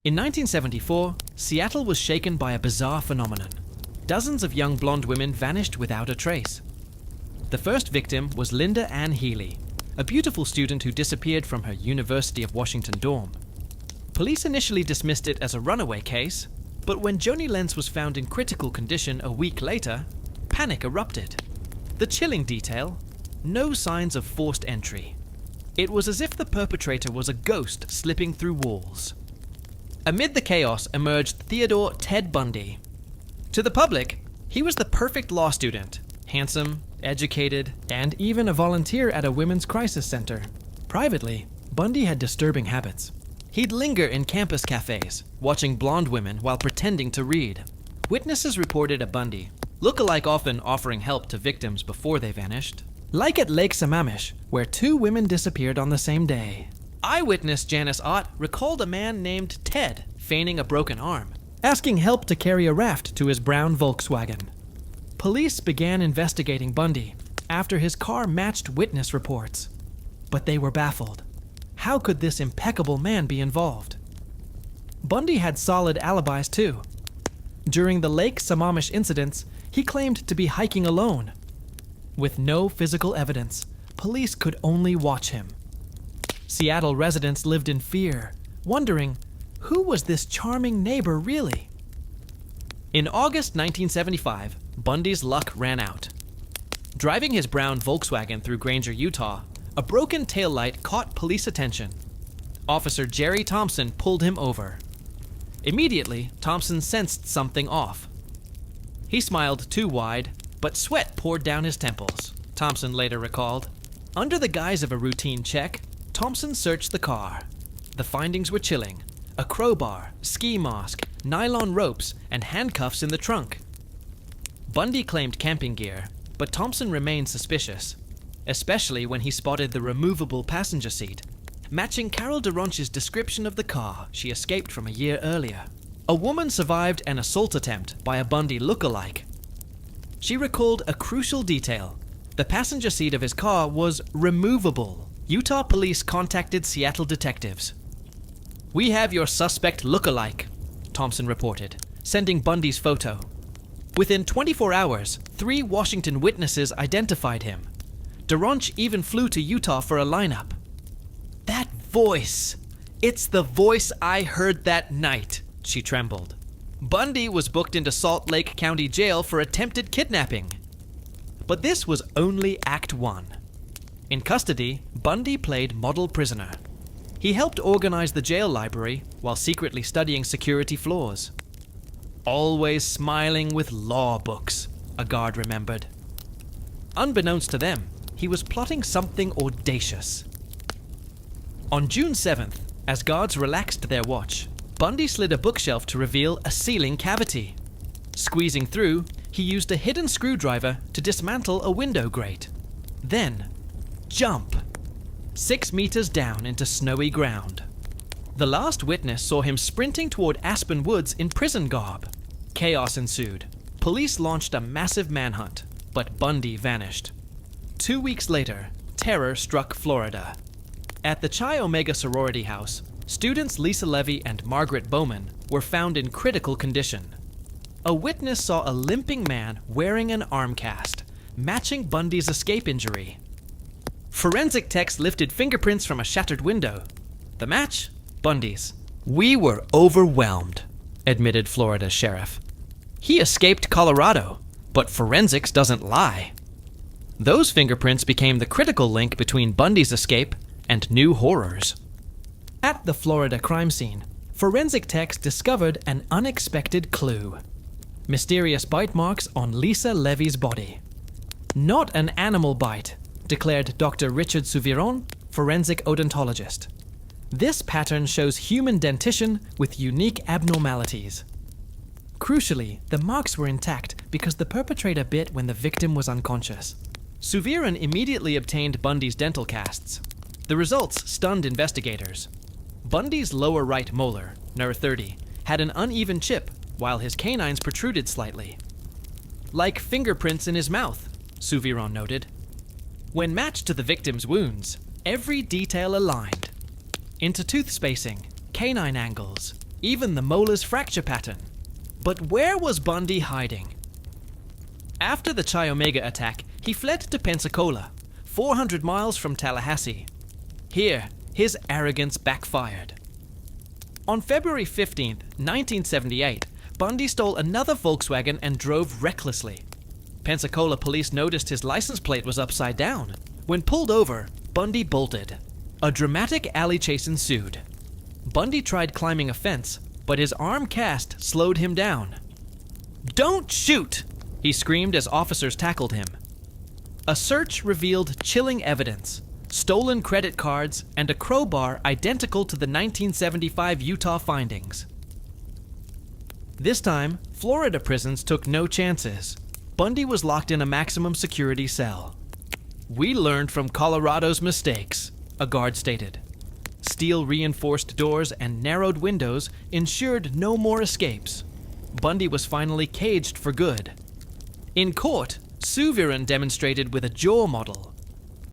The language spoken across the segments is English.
In 1974, Seattle was shaken by a bizarre phenomenon. Dozens of young blonde women vanished without a trace. The first victim was Linda Ann Healy, a beautiful student who disappeared from her University of Washington dorm. Police initially dismissed it as a runaway case, but when Joni Lenz was found in critical condition a week later, panic erupted. The chilling detail: no signs of forced entry. It was as if the perpetrator was a ghost slipping through walls. Amid the chaos emerged Theodore Ted Bundy. To the public, he was the perfect law student, handsome, educated, and even a volunteer at a women's crisis center. Privately, Bundy had disturbing habits. He'd linger in campus cafes, watching blonde women while pretending to read. Witnesses reported a Bundy, look-alike often offering help to victims before they vanished. Like at Lake Sammamish, where 2 women disappeared on the same day. Eyewitness Janice Ott recalled a man named Ted feigning a broken arm, asking help to carry a raft to his brown Volkswagen. Police began investigating Bundy after his car matched witness reports. But they were baffled. How could this impeccable man be involved? Bundy had solid alibis too. During the Lake Sammamish incidents, he claimed to be hiking alone. With no physical evidence, police could only watch him. Seattle residents lived in fear, wondering, who was this charming neighbor really? In August 1975, Bundy's luck ran out. Driving his brown Volkswagen through Granger, Utah, a broken taillight caught police attention. Officer Jerry Thompson pulled him over. Immediately, Thompson sensed something off. He smiled too wide, but sweat poured down his temples, Thompson later recalled. Under the guise of a routine check, Thompson searched the car. The findings were chilling: a crowbar, ski mask, nylon ropes, and handcuffs in the trunk. Bundy claimed camping gear, but Thompson remained suspicious, especially when he spotted the removable passenger seat, matching Carol DeRonch's description of the car she escaped from a year earlier. A woman survived an assault attempt by a Bundy look-alike. She recalled a crucial detail: the passenger seat of his car was removable. Utah police contacted Seattle detectives. "We have your suspect look-alike," Thompson reported, sending Bundy's photo. Within 24 hours, 3 Washington witnesses identified him. DeRonch even flew to Utah for a lineup. "That voice! It's the voice I heard that night," she trembled. Bundy was booked into Salt Lake County Jail for attempted kidnapping. But this was only Act 1. In custody, Bundy played model prisoner. He helped organize the jail library while secretly studying security flaws. "Always smiling with law books," a guard remembered. Unbeknownst to them, he was plotting something audacious. On June 7th, as guards relaxed their watch, Bundy slid a bookshelf to reveal a ceiling cavity. Squeezing through, he used a hidden screwdriver to dismantle a window grate. Then, jump! 6 meters down into snowy ground. The last witness saw him sprinting toward Aspen Woods in prison garb. Chaos ensued. Police launched a massive manhunt, but Bundy vanished. 2 weeks later, terror struck Florida. At the Chi Omega sorority house, students Lisa Levy and Margaret Bowman were found in critical condition. A witness saw a limping man wearing an arm cast, matching Bundy's escape injury. Forensic techs lifted fingerprints from a shattered window. The match? Bundy's. "We were overwhelmed," admitted Florida's sheriff. "He escaped Colorado, but forensics doesn't lie." Those fingerprints became the critical link between Bundy's escape and new horrors. At the Florida crime scene, forensic techs discovered an unexpected clue: mysterious bite marks on Lisa Levy's body. "Not an animal bite," declared Dr. Richard Souviron, forensic odontologist. "This pattern shows human dentition with unique abnormalities." Crucially, the marks were intact because the perpetrator bit when the victim was unconscious. Souviron immediately obtained Bundy's dental casts. The results stunned investigators. Bundy's lower right molar, nerve 30, had an uneven chip, while his canines protruded slightly. "Like fingerprints in his mouth," Souviron noted. When matched to the victim's wounds, every detail aligned. Intertooth spacing, canine angles, even the molar's fracture pattern. But where was Bundy hiding? After the Chi Omega attack, he fled to Pensacola, 400 miles from Tallahassee. Here, his arrogance backfired. On February 15, 1978, Bundy stole another Volkswagen and drove recklessly. Pensacola police noticed his license plate was upside down. When pulled over, Bundy bolted. A dramatic alley chase ensued. Bundy tried climbing a fence, but his arm cast slowed him down. "Don't shoot!" he screamed as officers tackled him. A search revealed chilling evidence, stolen credit cards, and a crowbar identical to the 1975 Utah findings. This time, Florida prisons took no chances. Bundy was locked in a maximum security cell. "We learned from Colorado's mistakes," a guard stated. Steel-reinforced doors and narrowed windows ensured no more escapes. Bundy was finally caged for good. In court, Suviron demonstrated with a jaw model.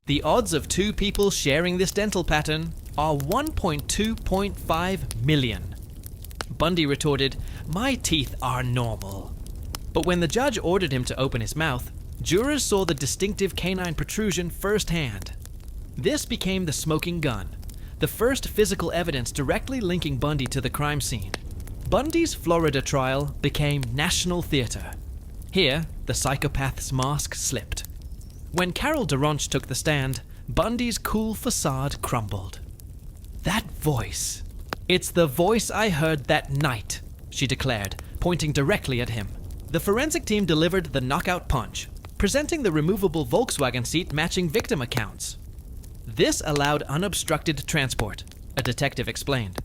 The odds of two people sharing this dental pattern are 1.2.5 million. Bundy retorted, "My teeth are normal." But when the judge ordered him to open his mouth, jurors saw the distinctive canine protrusion firsthand. This became the smoking gun, the first physical evidence directly linking Bundy to the crime scene. Bundy's Florida trial became national theater. Here, the psychopath's mask slipped. When Carol DeRonch took the stand, Bundy's cool facade crumbled. "That voice. It's the voice I heard that night," she declared, pointing directly at him. The forensic team delivered the knockout punch, presenting the removable Volkswagen seat matching victim accounts. This allowed unobstructed transport, a detective explained.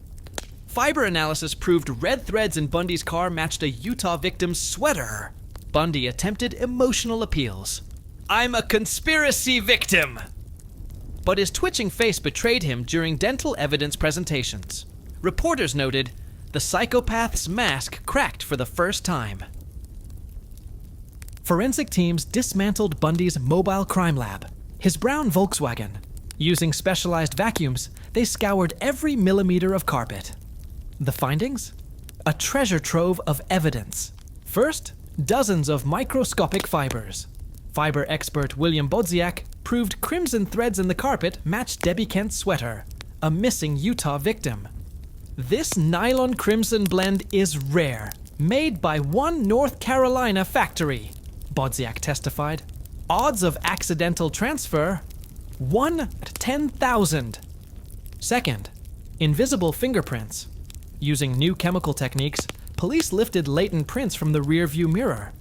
Fiber analysis proved red threads in Bundy's car matched a Utah victim's sweater. Bundy attempted emotional appeals. "I'm a conspiracy victim!" But his twitching face betrayed him during dental evidence presentations. Reporters noted, the psychopath's mask cracked for the first time. Forensic teams dismantled Bundy's mobile crime lab, his brown Volkswagen. Using specialized vacuums, they scoured every millimeter of carpet. The findings? A treasure trove of evidence. First, dozens of microscopic fibers. Fiber expert William Bodziak proved crimson threads in the carpet matched Debbie Kent's sweater, a missing Utah victim. This nylon crimson blend is rare, made by one North Carolina factory, Bodziak testified. Odds of accidental transfer, 1/10,000. Second, invisible fingerprints. Using new chemical techniques, police lifted latent prints from the rearview mirror.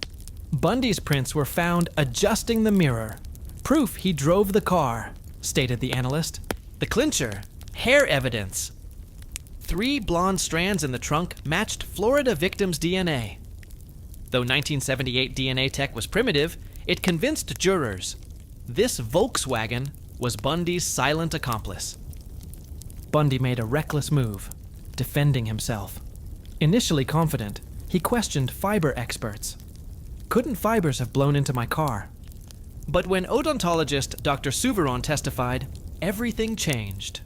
Bundy's prints were found adjusting the mirror. Proof he drove the car, stated the analyst. The clincher, hair evidence. 3 blonde strands in the trunk matched Florida victim's DNA. Though 1978 DNA tech was primitive, it convinced jurors. This Volkswagen was Bundy's silent accomplice. Bundy made a reckless move, defending himself. Initially confident, he questioned fiber experts. Couldn't fibers have blown into my car? But when odontologist Dr. Suviron testified, everything changed.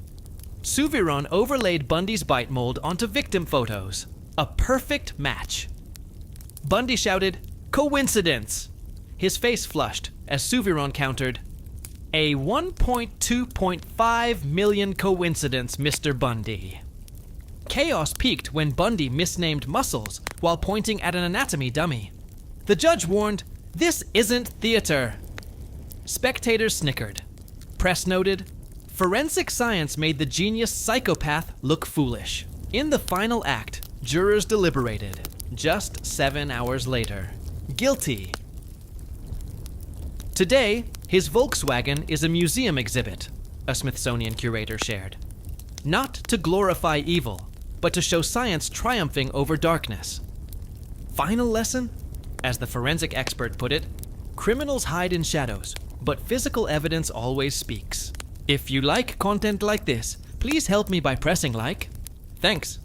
Suviron overlaid Bundy's bite mold onto victim photos. A perfect match. Bundy shouted, "Coincidence!" His face flushed as Suviron countered, "A 1.2.5 million coincidence, Mr. Bundy." Chaos peaked when Bundy misnamed muscles while pointing at an anatomy dummy. The judge warned, "This isn't theater." Spectators snickered. Press noted, "Forensic science made the genius psychopath look foolish." In the final act, jurors deliberated. Just 7 hours later. Guilty. Today, his Volkswagen is a museum exhibit, a Smithsonian curator shared. Not to glorify evil, but to show science triumphing over darkness. Final lesson? As the forensic expert put it, criminals hide in shadows, but physical evidence always speaks. If you like content like this, please help me by pressing like. Thanks.